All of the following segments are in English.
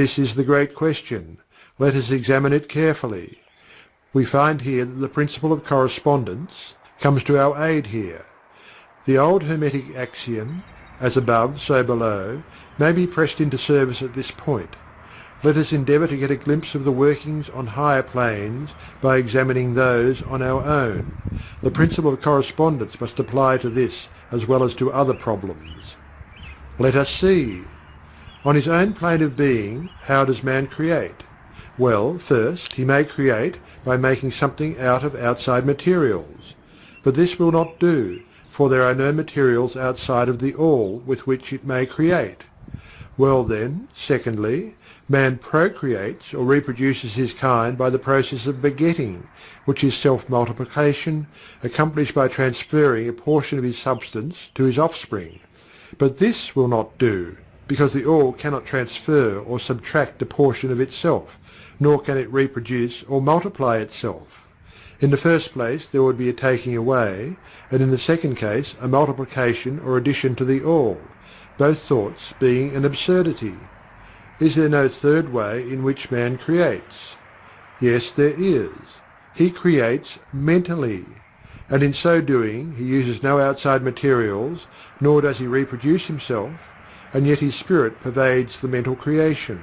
This is the great question. Let us examine it carefully. We find here that the principle of correspondence comes to our aid here. The old Hermetic axiom, as above, so below, may be pressed into service at this point. Let us endeavour to get a glimpse of the workings on higher planes by examining those on our own. The principle of correspondence must apply to this as well as to other problems. Let us see. On his own plane of being, how does man create? Well, first, he may create by making something out of outside materials. But this will not do, for there are no materials outside of the All with which it may create. Well then, secondly, man procreates or reproduces his kind by the process of begetting, which is self-multiplication, accomplished by transferring a portion of his substance to his offspring. But this will not do, because the All cannot transfer or subtract a portion of itself, nor can it reproduce or multiply itself. In the first place there would be a taking away, and in the second case a multiplication or addition to the All, both thoughts being an absurdity. Is there no third way in which man creates? Yes, there is. He creates mentally, and in so doing he uses no outside materials, nor does he reproduce himself, and yet his spirit pervades the mental creation.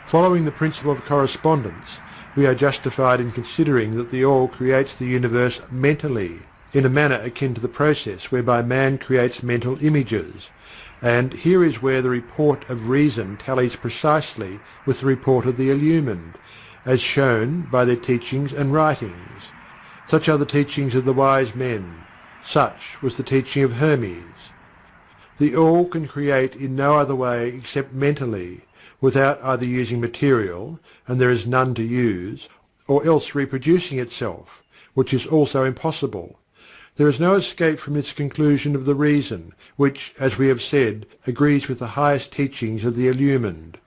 Following the principle of correspondence, we are justified in considering that the All creates the universe mentally, in a manner akin to the process whereby man creates mental images, and here is where the report of reason tallies precisely with the report of the illumined, as shown by their teachings and writings. Such are the teachings of the wise men. Such was the teaching of Hermes. The All can create in no other way except mentally, without either using material, and there is none to use, or else reproducing itself, which is also impossible. There is no escape from this conclusion of the reason, which, as we have said, agrees with the highest teachings of the illumined.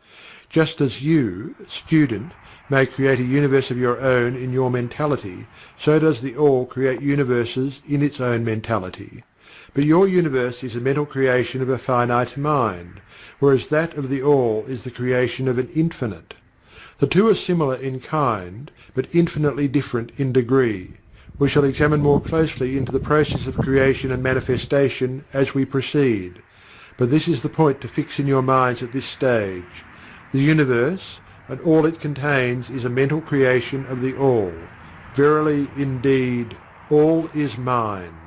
Just as you, student, may create a universe of your own in your mentality, so does the All create universes in its own mentality. But your universe is a mental creation of a finite mind, whereas that of the All is the creation of an infinite. The two are similar in kind, but infinitely different in degree. We shall examine more closely into the process of creation and manifestation as we proceed. But this is the point to fix in your minds at this stage. The universe, and all it contains, is a mental creation of the All. Verily, indeed, all is mine.